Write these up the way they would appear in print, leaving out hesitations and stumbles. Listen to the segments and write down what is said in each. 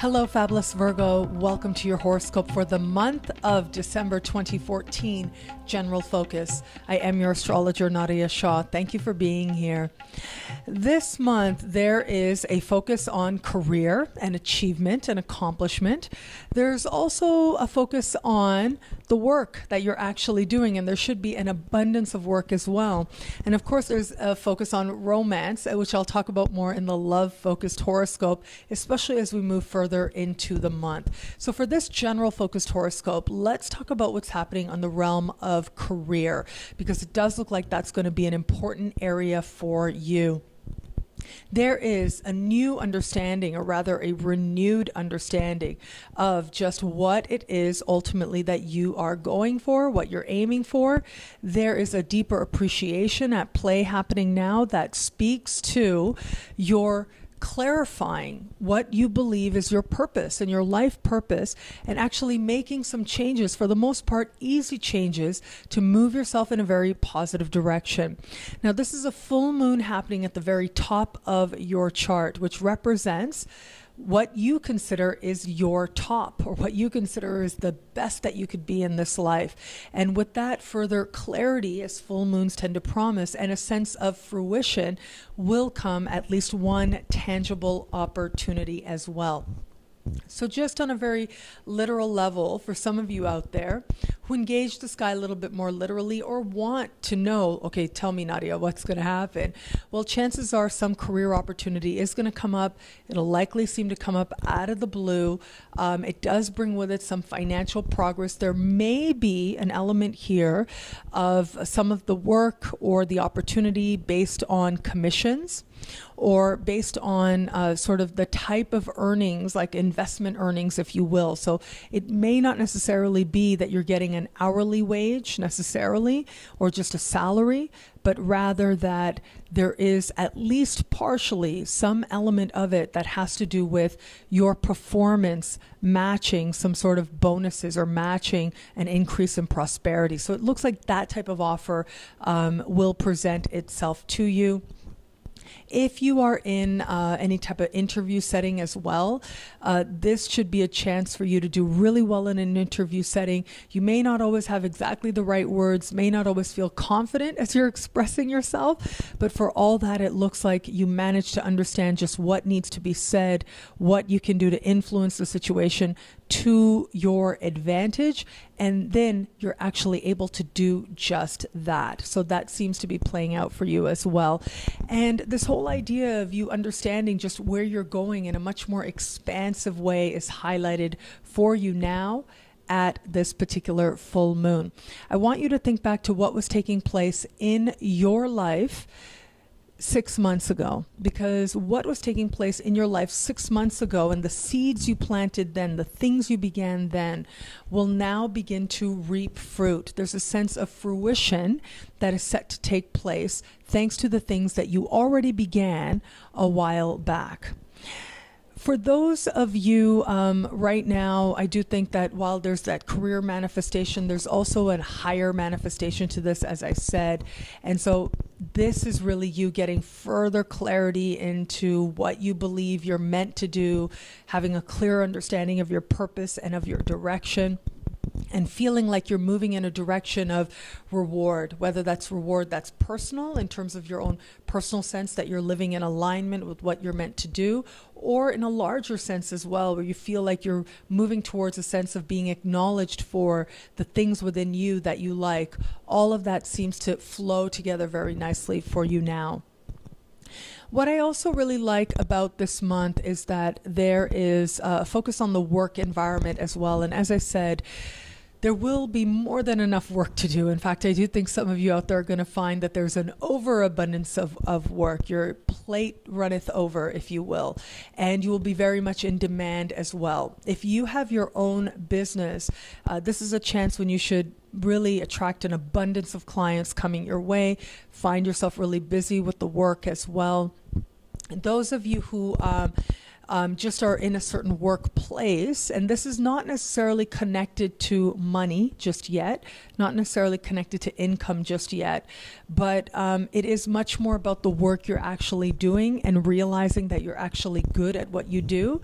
Hello, fabulous Virgo. Welcome to your horoscope for the month of December 2014, General Focus. I am your astrologer, Nadiya Shah. Thank you for being here. This month, there is a focus on career and achievement and accomplishment. There's also a focus on the work that you're actually doing, and there should be an abundance of work as well. And of course, there's a focus on romance, which I'll talk about more in the love-focused horoscope, especially as we move further into the month. So for this general focused horoscope, let's talk about what's happening on the realm of career, because it does look like that's going to be an important area for you. There is a new understanding, or rather a renewed understanding of just what it is ultimately that you are going for, what you're aiming for. There is a deeper appreciation at play happening now that speaks to your clarifying what you believe is your purpose and your life purpose, and actually making some changes, for the most part easy changes, to move yourself in a very positive direction. Now, this is a full moon happening at the very top of your chart, which represents what you consider is your top, or what you consider is the best that you could be in this life. And with that further clarity, as full moons tend to promise, and a sense of fruition, will come at least one tangible opportunity as well. So just on a very literal level, for some of you out there who engage the sky a little bit more literally, or want to know, okay, tell me, Nadiya, what's going to happen? Well, chances are some career opportunity is going to come up. It'll likely seem to come up out of the blue. It does bring with it some financial progress. There may be an element here of some of the work or the opportunity based on commissions, or based on sort of the type of earnings, like investment earnings, if you will. So it may not necessarily be that you're getting an hourly wage necessarily, or just a salary, but rather that there is at least partially some element of it that has to do with your performance matching some sort of bonuses, or matching an increase in prosperity. So it looks like that type of offer will present itself to you. If you are in any type of interview setting as well, this should be a chance for you to do really well in an interview setting. You may not always have exactly the right words, may not always feel confident as you're expressing yourself, but for all that, it looks like you manage to understand just what needs to be said, what you can do to influence the situation to your advantage, and then you're actually able to do just that. So that seems to be playing out for you as well. And this whole idea of you understanding just where you're going in a much more expansive way is highlighted for you now at this particular full moon. I want you to think back to what was taking place in your life 6 months ago, because what was taking place in your life 6 months ago, and the seeds you planted then, the things you began then, will now begin to reap fruit. There's a sense of fruition that is set to take place thanks to the things that you already began a while back. For those of you right now, I do think that while there's that career manifestation, there's also a higher manifestation to this, as I said. And so this is really you getting further clarity into what you believe you're meant to do, having a clear understanding of your purpose and of your direction, and feeling like you're moving in a direction of reward, whether that's reward that's personal in terms of your own personal sense that you're living in alignment with what you're meant to do, or in a larger sense as well, where you feel like you're moving towards a sense of being acknowledged for the things within you that you like. All of that seems to flow together very nicely for you now. What I also really like about this month is that there is a focus on the work environment as well. And as I said, there will be more than enough work to do. In fact, I do think some of you out there are going to find that there's an overabundance of work. Your plate runneth over, if you will, and you will be very much in demand as well. If you have your own business, this is a chance when you should really attract an abundance of clients coming your way. Find yourself really busy with the work as well. And those of you who just are in a certain workplace, and this is not necessarily connected to money just yet, not necessarily connected to income just yet, but it is much more about the work you're actually doing and realizing that you're actually good at what you do,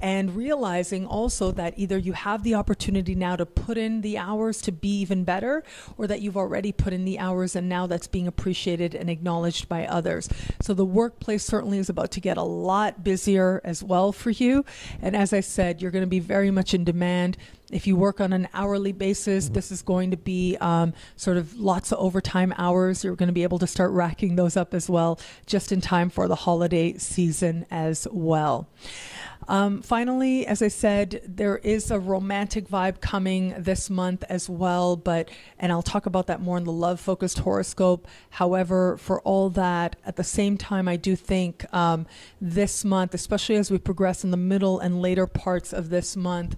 and realizing also that either you have the opportunity now to put in the hours to be even better, or that you've already put in the hours and now that's being appreciated and acknowledged by others. So the workplace certainly is about to get a lot busier as well for you. And as I said, you're going to be very much in demand. If you work on an hourly basis, this is going to be sort of lots of overtime hours. You're going to be able to start racking those up as well, just in time for the holiday season as well. Finally, as I said, there is a romantic vibe coming this month as well, and I'll talk about that more in the love-focused horoscope. However, for all that, at the same time, I do think this month, especially as we progress in the middle and later parts of this month,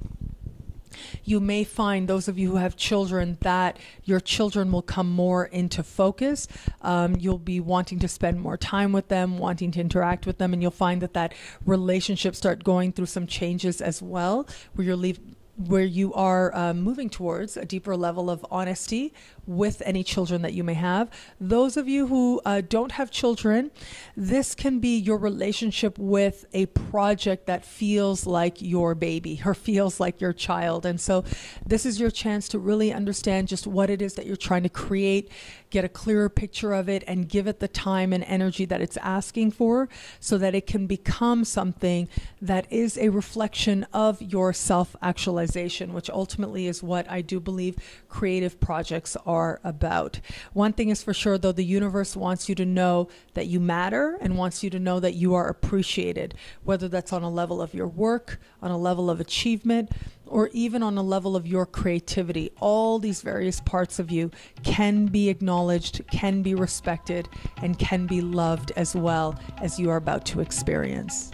you may find, those of you who have children, that your children will come more into focus. You'll be wanting to spend more time with them, wanting to interact with them, and you'll find that relationship start going through some changes as well, where you are moving towards a deeper level of honesty with any children that you may have. Those of you who don't have children, this can be your relationship with a project that feels like your baby or feels like your child. And so this is your chance to really understand just what it is that you're trying to create, get a clearer picture of it, and give it the time and energy that it's asking for, so that it can become something that is a reflection of your self-actualization, which ultimately is what I do believe creative projects are about. One thing is for sure, though, the universe wants you to know that you matter and wants you to know that you are appreciated, whether that's on a level of your work, on a level of achievement, or even on a level of your creativity. All these various parts of you can be acknowledged, can be respected, and can be loved as well, as you are about to experience.